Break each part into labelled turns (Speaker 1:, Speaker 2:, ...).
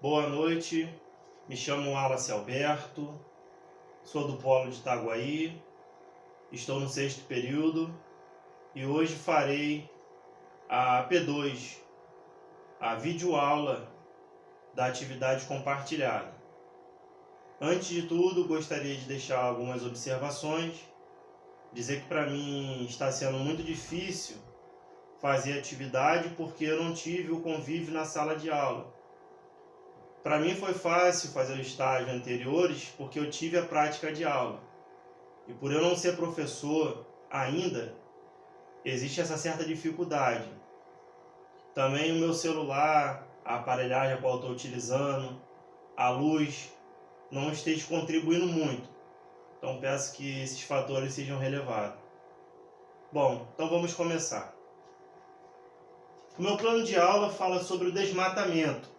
Speaker 1: Boa noite, me chamo Wallace Alberto, sou do Polo de Itaguaí, estou no 6º período e hoje farei a P2, a videoaula da atividade compartilhada. Antes de tudo, gostaria de deixar algumas observações, dizer que para mim está sendo muito difícil fazer atividade porque eu não tive o convívio na sala de aula. Para mim foi fácil fazer o estágio anteriores porque eu tive a prática de aula. E por eu não ser professor ainda, existe essa certa dificuldade. Também o meu celular, a aparelhagem a qual eu estou utilizando, a luz, não esteja contribuindo muito. Então peço que esses fatores sejam relevados. Bom, então vamos começar. O meu plano de aula fala sobre o desmatamento.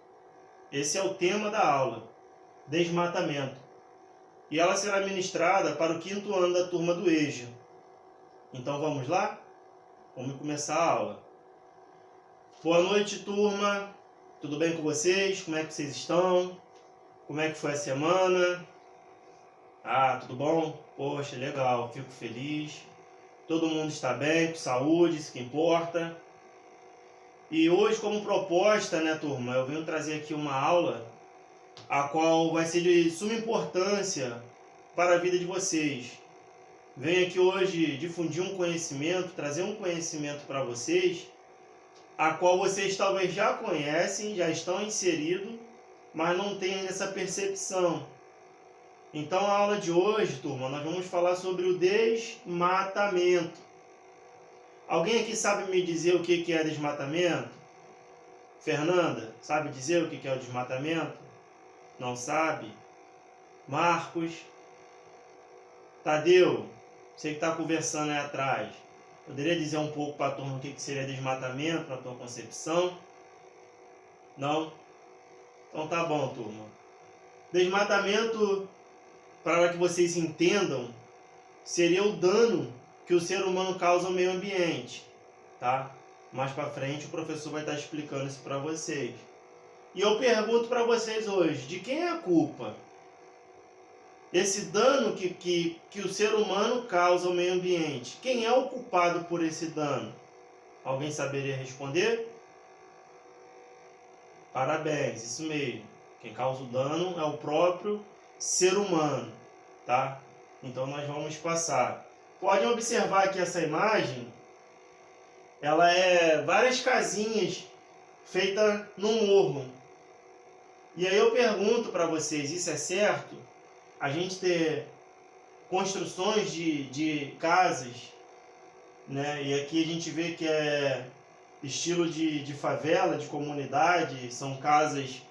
Speaker 1: Esse é o tema da aula, desmatamento. E ela será ministrada para o 5º ano da turma do EJA. Então vamos lá? Vamos começar a aula. Boa noite, turma. Tudo bem com vocês? Como é que vocês estão? Como é que foi a semana? Tudo bom? Poxa, legal, fico feliz. Todo mundo está bem, com saúde, isso que importa. E hoje, como proposta, turma, eu venho trazer aqui uma aula a qual vai ser de suma importância para a vida de vocês. Venho aqui hoje difundir um conhecimento, trazer um conhecimento para vocês, a qual vocês talvez já conhecem, já estão inseridos, mas não têm essa percepção. Então, a aula de hoje, turma, nós vamos falar sobre o desmatamento. Alguém aqui sabe me dizer o que é desmatamento? Fernanda, sabe dizer o que é o desmatamento? Não sabe? Marcos? Tadeu, você que está conversando aí atrás, poderia dizer um pouco para a turma o que seria desmatamento na tua concepção? Não? Então tá bom, turma. Desmatamento, para que vocês entendam, seria o dano que o ser humano causa ao meio ambiente, tá? Mais para frente o professor vai estar explicando isso para vocês. E eu pergunto para vocês hoje, de quem é a culpa? Esse dano que o ser humano causa ao meio ambiente, quem é o culpado por esse dano? Alguém saberia responder? Parabéns, isso mesmo. Quem causa o dano é o próprio ser humano, tá? Então nós vamos passar. Podem observar que essa imagem, ela é várias casinhas feitas num morro. E aí eu pergunto para vocês, isso é certo? A gente ter construções de casas, né? E aqui a gente vê que é estilo de favela, de comunidade, são casas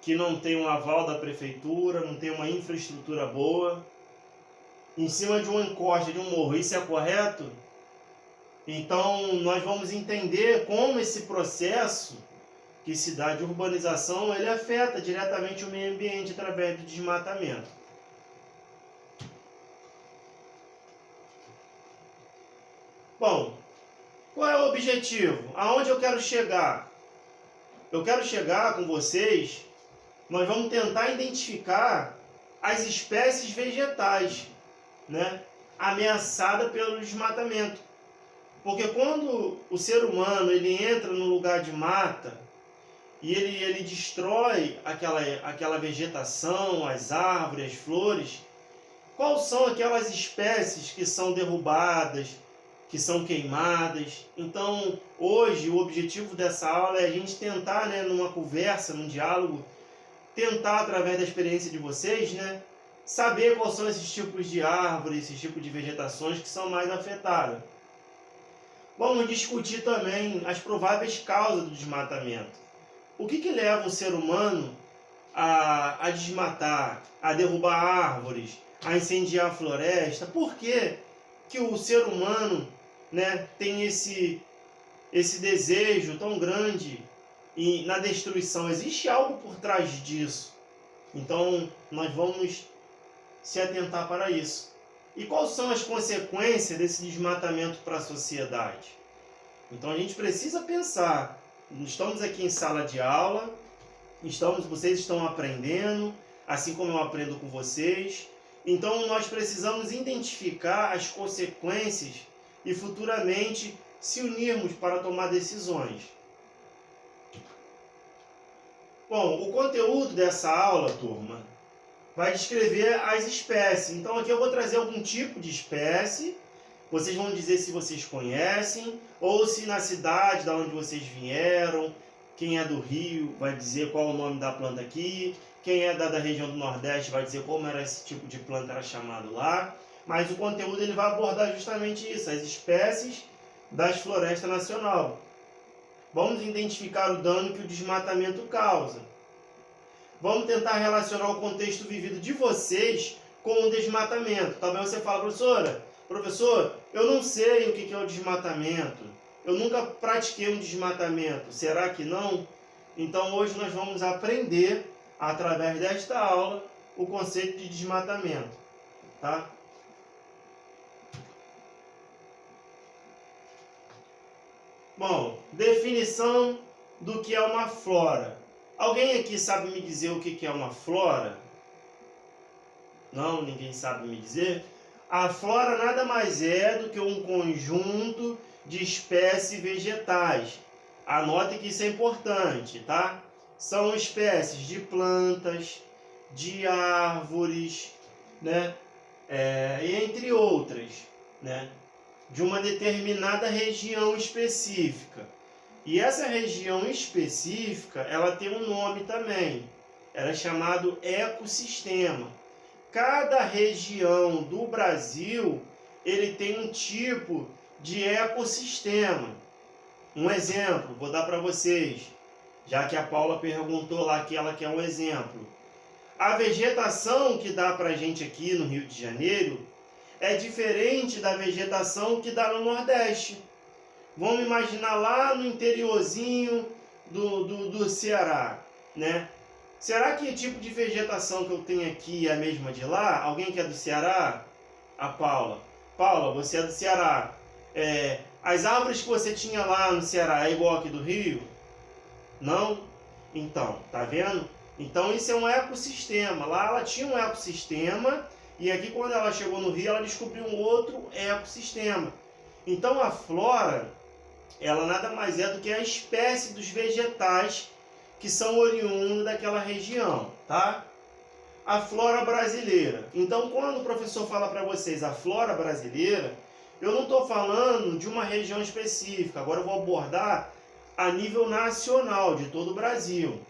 Speaker 1: que não tem um aval da prefeitura, não tem uma infraestrutura boa, em cima de uma encosta, de um morro. Isso é correto? Então nós vamos entender como esse processo que se dá de urbanização, ele afeta diretamente o meio ambiente através do desmatamento. Bom, qual é o objetivo? Aonde eu quero chegar? Eu quero chegar com vocês, nós vamos tentar identificar as espécies vegetais, ameaçada pelo desmatamento. Porque quando o ser humano ele entra no lugar de mata e ele destrói aquela vegetação, as árvores, as flores, quais são aquelas espécies que são derrubadas, que são queimadas? Então, hoje, o objetivo dessa aula é a gente tentar, numa conversa, num diálogo, tentar, através da experiência de vocês, saber quais são esses tipos de árvores, esses tipos de vegetações que são mais afetadas. Vamos discutir também as prováveis causas do desmatamento. O que leva o ser humano a desmatar, a derrubar árvores, a incendiar a floresta? Por que o ser humano tem esse desejo tão grande na destruição? Existe algo por trás disso. Então, nós vamos se atentar para isso. E quais são as consequências desse desmatamento para a sociedade? Então, a gente precisa pensar. Estamos aqui em sala de aula, vocês estão aprendendo, assim como eu aprendo com vocês. Então nós precisamos identificar as consequências e futuramente se unirmos para tomar decisões. Bom, o conteúdo dessa aula, turma, vai descrever as espécies. Então aqui eu vou trazer algum tipo de espécie. Vocês vão dizer se vocês conhecem, ou se na cidade da onde vocês vieram. Quem é do Rio vai dizer qual é o nome da planta aqui. Quem é da região do Nordeste vai dizer como era esse tipo de planta, era chamado lá. Mas o conteúdo ele vai abordar justamente isso, as espécies das florestas nacionais. Vamos identificar o dano que o desmatamento causa. Vamos tentar relacionar o contexto vivido de vocês com o desmatamento. Talvez você fale, professor, eu não sei o que é o desmatamento. Eu nunca pratiquei um desmatamento. Será que não? Então hoje nós vamos aprender, através desta aula, o conceito de desmatamento. Tá? Bom, definição do que é uma flora. Alguém aqui sabe me dizer o que é uma flora? Não? Ninguém sabe me dizer? A flora nada mais é do que um conjunto de espécies vegetais. Anote que isso é importante, tá? São espécies de plantas, de árvores, né? Entre outras, né? De uma determinada região específica. E essa região específica, ela tem um nome também. Ela é chamado ecossistema. Cada região do Brasil, ele tem um tipo de ecossistema. Um exemplo, vou dar para vocês, já que a Paula perguntou lá que ela quer um exemplo. A vegetação que dá para a gente aqui no Rio de Janeiro é diferente da vegetação que dá no Nordeste. Vamos imaginar lá no interiorzinho do Ceará, né? Será que o tipo de vegetação que eu tenho aqui é a mesma de lá? Alguém que é do Ceará? A Paula. Paula, você é do Ceará. As árvores que você tinha lá no Ceará é igual aqui do Rio? Não? Então, tá vendo? Então isso é um ecossistema. Lá ela tinha um ecossistema e aqui quando ela chegou no Rio ela descobriu um outro ecossistema. Então a flora, ela nada mais é do que a espécie dos vegetais que são oriundos daquela região, tá? A flora brasileira. Então quando o professor fala para vocês a flora brasileira, eu não estou falando de uma região específica. Agora eu vou abordar a nível nacional, de todo o Brasil,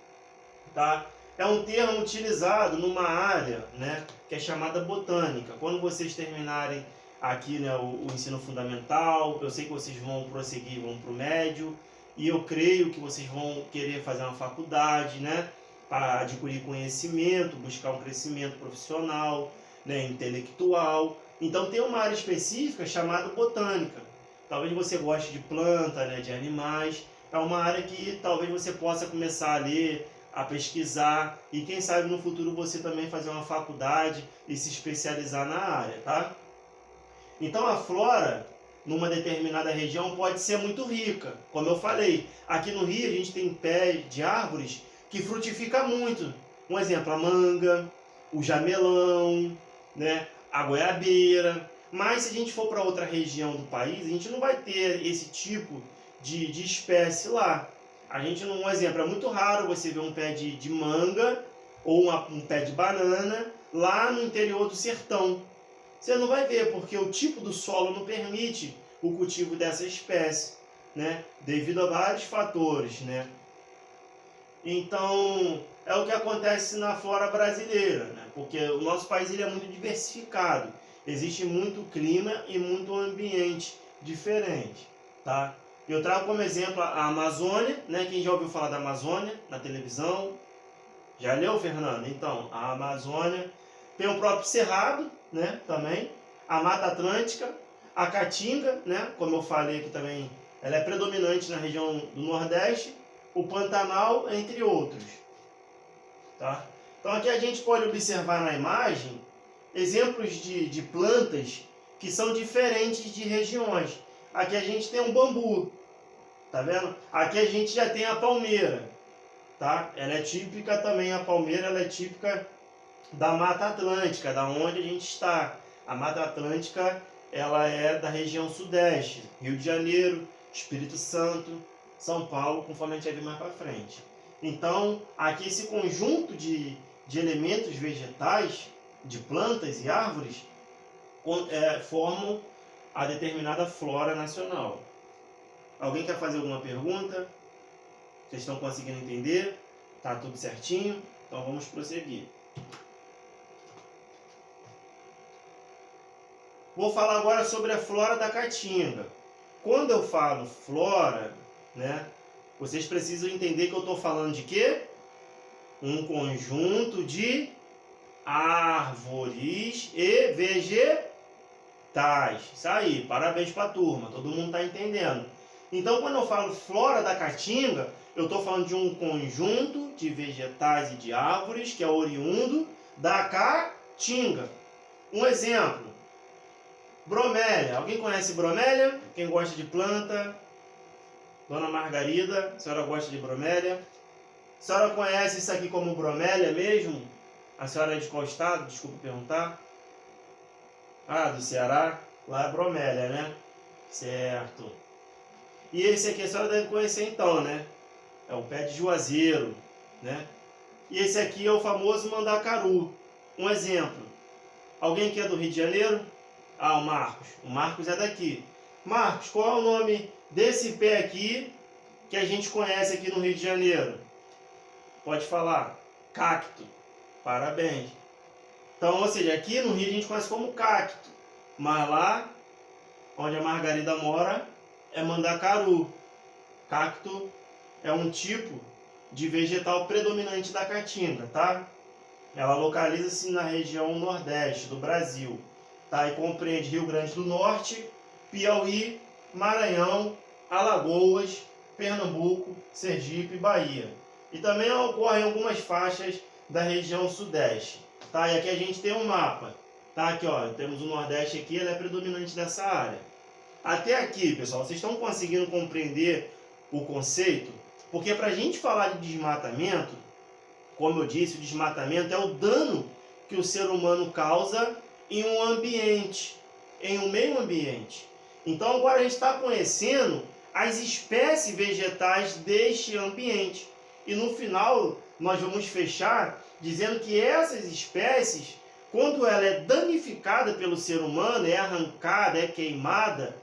Speaker 1: tá? É um termo utilizado numa área, né, que é chamada botânica. Quando vocês terminarem aqui, né, o ensino fundamental, eu sei que vocês vão prosseguir, vão para o médio, e eu creio que vocês vão querer fazer uma faculdade, né, para adquirir conhecimento, buscar um crescimento profissional, né, intelectual. Então tem uma área específica chamada botânica. Talvez você goste de planta, né, de animais. É uma área que talvez você possa começar a ler, a pesquisar e quem sabe no futuro você também fazer uma faculdade e se especializar na área, tá? Então a flora numa determinada região pode ser muito rica. Como eu falei, aqui no Rio a gente tem pés de árvores que frutifica muito. Um exemplo, a manga, o jamelão, né, a goiabeira. Mas se a gente for para outra região do país, a gente não vai ter esse tipo de espécie lá. A gente não, um exemplo, é muito raro você ver um pé de manga ou um pé de banana lá no interior do sertão. Você não vai ver, porque o tipo do solo não permite o cultivo dessa espécie, né? Devido a vários fatores, né? Então, é o que acontece na flora brasileira, né? Porque o nosso país ele é muito diversificado. Existe muito clima e muito ambiente diferente, tá? Eu trago como exemplo a Amazônia, né? Quem já ouviu falar da Amazônia na televisão? Já leu, Fernando? Então, a Amazônia tem o próprio Cerrado, né? Também. A Mata Atlântica, a Caatinga, né? Como eu falei aqui também, ela é predominante na região do Nordeste. O Pantanal, entre outros. Tá? Então aqui a gente pode observar na imagem exemplos de plantas que são diferentes de regiões. Aqui a gente tem um bambu, tá vendo? Aqui a gente já tem a palmeira, tá? Ela é típica também, a palmeira, ela é típica da Mata Atlântica, da onde a gente está. A Mata Atlântica, ela é da região sudeste, Rio de Janeiro, Espírito Santo, São Paulo, conforme a gente vai ver mais para frente. Então, aqui esse conjunto de elementos vegetais, de plantas e árvores, formam a determinada flora nacional. Alguém quer fazer alguma pergunta? Vocês estão conseguindo entender? Tá tudo certinho? Então vamos prosseguir. Vou falar agora sobre a flora da Caatinga. Quando eu falo flora, né, vocês precisam entender que eu estou falando de quê? Um conjunto de árvores e vegetais. Isso aí, parabéns para a turma, todo mundo está entendendo. Então, quando eu falo flora da Caatinga, eu estou falando de um conjunto de vegetais e de árvores que é oriundo da Caatinga. Um exemplo, bromélia. Alguém conhece bromélia? Quem gosta de planta? Dona Margarida, a senhora gosta de bromélia? A senhora conhece isso aqui como bromélia mesmo? A senhora é de qual estado? Desculpa perguntar. Ah, do Ceará. Lá é bromélia, né? Certo. E esse aqui a senhora deve conhecer então, né? É o pé de juazeiro, né? E esse aqui é o famoso mandacaru. Um exemplo. Alguém que é do Rio de Janeiro? Ah, o Marcos. O Marcos é daqui. Marcos, qual é o nome desse pé aqui que a gente conhece aqui no Rio de Janeiro? Pode falar. Cacto. Parabéns. Então, ou seja, aqui no Rio a gente conhece como cacto. Mas lá, onde a Margarida mora, é mandacaru. Cacto é um tipo de vegetal predominante da Caatinga, tá? Ela localiza-se na região nordeste do Brasil, tá? E compreende Rio Grande do Norte, Piauí, Maranhão, Alagoas, Pernambuco, Sergipe e Bahia. E também ocorre em algumas faixas da região sudeste, tá? E aqui a gente tem um mapa, tá? Aqui, ó, temos o Nordeste aqui, ele é predominante dessa área. Até aqui, pessoal, vocês estão conseguindo compreender o conceito? Porque para a gente falar de desmatamento, como eu disse, o desmatamento é o dano que o ser humano causa em um ambiente, em um meio ambiente. Então agora a gente está conhecendo as espécies vegetais deste ambiente. E no final nós vamos fechar dizendo que essas espécies, quando ela é danificada pelo ser humano, é arrancada, é queimada,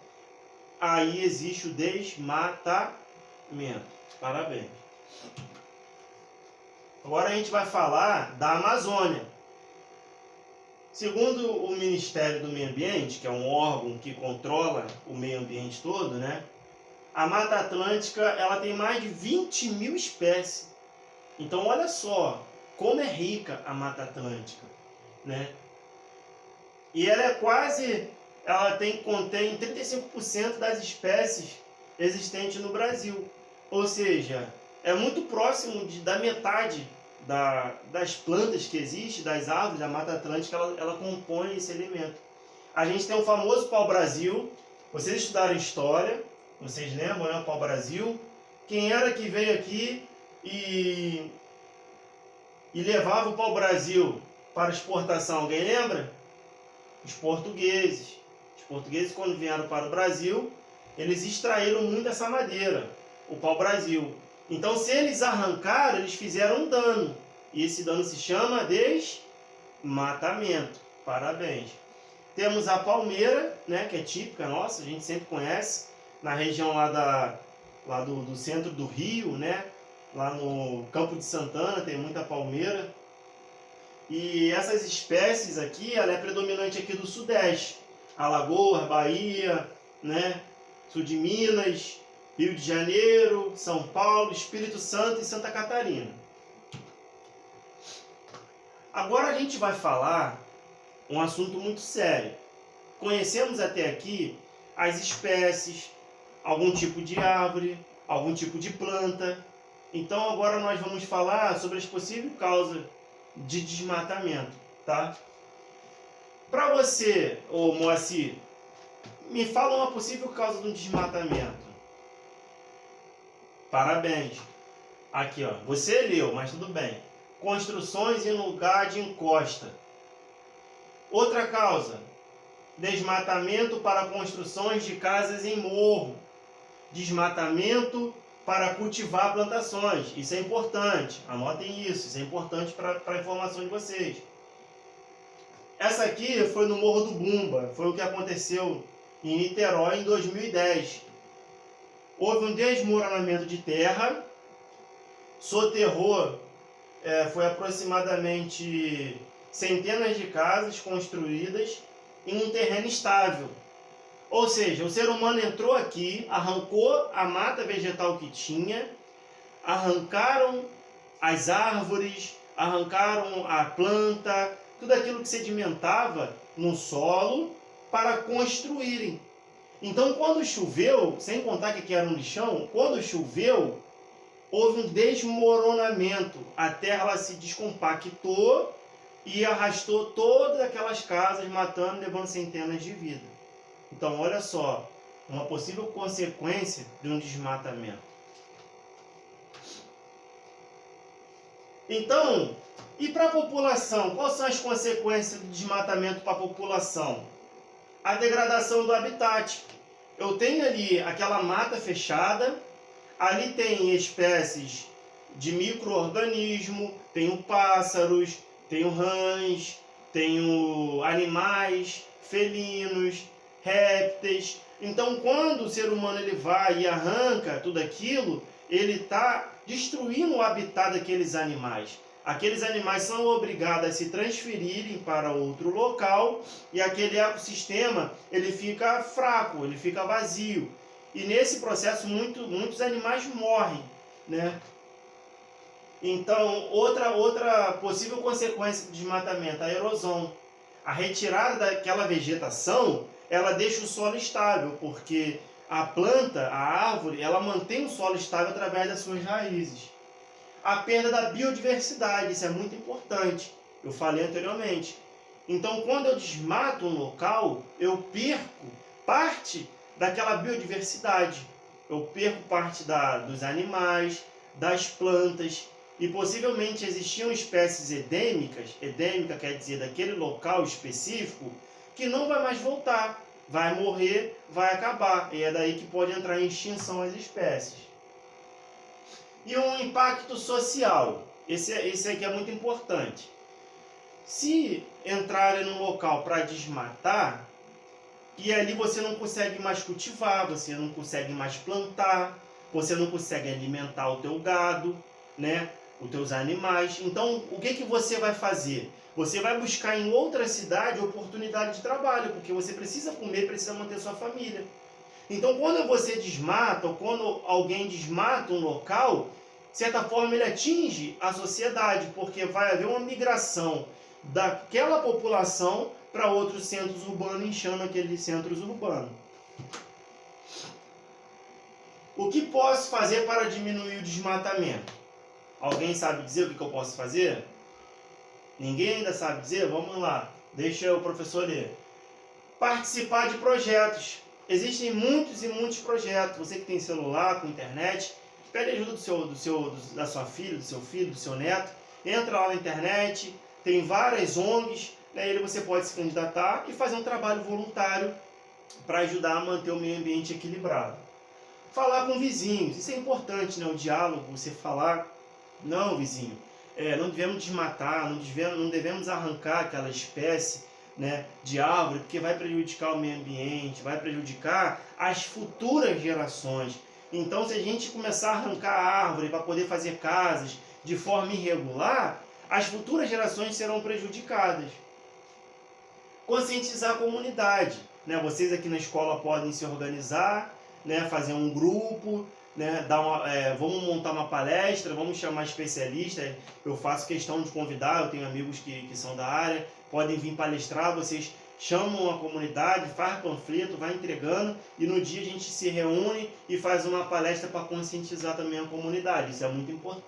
Speaker 1: aí existe o desmatamento. Parabéns. Agora a gente vai falar da Amazônia. Segundo o Ministério do Meio Ambiente, que é um órgão que controla o meio ambiente todo, né? A Mata Atlântica ela tem mais de 20 mil espécies. Então olha só como é rica a Mata Atlântica, né? E ela é contém 35% das espécies existentes no Brasil. Ou seja, é muito próximo da metade das plantas que existem, das árvores, da Mata Atlântica, ela compõe esse elemento. A gente tem o famoso pau-brasil. Vocês estudaram história, vocês lembram, né? O pau-brasil. Quem era que veio aqui e levava o pau-brasil para exportação? Alguém lembra? Os portugueses. Os portugueses, quando vieram para o Brasil, eles extraíram muito essa madeira, o pau-brasil. Então, se eles arrancaram, eles fizeram um dano. E esse dano se chama desmatamento. Parabéns. Temos a palmeira, né, que é típica nossa, a gente sempre conhece, na região lá do centro do Rio, né, lá no Campo de Santana tem muita palmeira. E essas espécies aqui, ela é predominante aqui do Sudeste. Alagoas, Bahia, né, sul de Minas, Rio de Janeiro, São Paulo, Espírito Santo e Santa Catarina. Agora a gente vai falar um assunto muito sério. Conhecemos até aqui as espécies, algum tipo de árvore, algum tipo de planta. Então agora nós vamos falar sobre as possíveis causas de desmatamento, tá? Para você, ô Moacir, me fala uma possível causa de um desmatamento. Parabéns. Aqui, ó, você leu, mas tudo bem. Construções em lugar de encosta. Outra causa, desmatamento para construções de casas em morro. Desmatamento para cultivar plantações. Isso é importante. Anotem isso é importante para a informação de vocês. Essa aqui foi no Morro do Bumba. Foi o que aconteceu em Niterói em 2010. Houve um desmoronamento de terra. Soterrou, foi aproximadamente centenas de casas construídas em um terreno estável. Ou seja, o ser humano entrou aqui, arrancou a mata vegetal que tinha, arrancaram as árvores, arrancaram a planta, tudo aquilo que sedimentava no solo para construírem. Então, quando choveu, sem contar que aqui era um lixão, quando choveu, houve um desmoronamento. A terra ela se descompactou e arrastou todas aquelas casas, matando e levando centenas de vidas. Então, olha só, uma possível consequência de um desmatamento. Então, e para a população? Quais são as consequências do desmatamento para a população? A degradação do habitat. Eu tenho ali aquela mata fechada, ali tem espécies de micro-organismo, tenho pássaros, tenho rãs, tenho animais, felinos, répteis. Então, quando o ser humano ele vai e arranca tudo aquilo, ele está destruindo o habitat daqueles animais. Aqueles animais são obrigados a se transferirem para outro local e aquele ecossistema ele fica fraco, ele fica vazio. E nesse processo muitos animais morrem, né? Então, outra possível consequência do desmatamento, a erosão. A retirada daquela vegetação, ela deixa o solo estável, porque a planta, a árvore, ela mantém o solo estável através das suas raízes. A perda da biodiversidade, isso é muito importante, eu falei anteriormente. Então, quando eu desmato um local, eu perco parte daquela biodiversidade. Eu perco parte dos animais, das plantas, e possivelmente existiam espécies endêmicas, endêmica quer dizer daquele local específico, que não vai mais voltar, vai morrer, vai acabar. E é daí que pode entrar em extinção as espécies. E um impacto social, esse aqui é muito importante. Se entrarem num local para desmatar, e ali você não consegue mais cultivar, você não consegue mais plantar, você não consegue alimentar o teu gado, né? Os teus animais. Então, o que você vai fazer? Você vai buscar em outra cidade oportunidade de trabalho, porque você precisa comer, precisa manter sua família. Então, quando você desmata, ou quando alguém desmata um local, de certa forma ele atinge a sociedade, porque vai haver uma migração daquela população para outros centros urbanos, inchando aqueles centros urbanos. O que posso fazer para diminuir o desmatamento? Alguém sabe dizer o que eu posso fazer? Ninguém ainda sabe dizer? Vamos lá, deixa o professor ler. Participar de projetos. Existem muitos e muitos projetos. Você que tem celular, com internet, pede ajuda da sua filha, do seu filho, do seu neto. Entra lá na internet, tem várias ONGs, né, e você pode se candidatar e fazer um trabalho voluntário para ajudar a manter o meio ambiente equilibrado. Falar com vizinhos, isso é importante, né? O diálogo, você falar, não, vizinho, não devemos desmatar, não devemos arrancar aquela espécie, né, de árvore, porque vai prejudicar o meio ambiente, vai prejudicar as futuras gerações. Então, se a gente começar a arrancar a árvore para poder fazer casas de forma irregular, as futuras gerações serão prejudicadas. Conscientizar a comunidade, né? Vocês aqui na escola podem se organizar, né? Fazer um grupo, né? Vamos montar uma palestra, vamos chamar especialistas. Eu faço questão de convidar, eu tenho amigos que são da área, podem vir palestrar, vocês chamam a comunidade, faz panfleto, vai entregando, e no dia a gente se reúne e faz uma palestra para conscientizar também a comunidade. Isso é muito importante.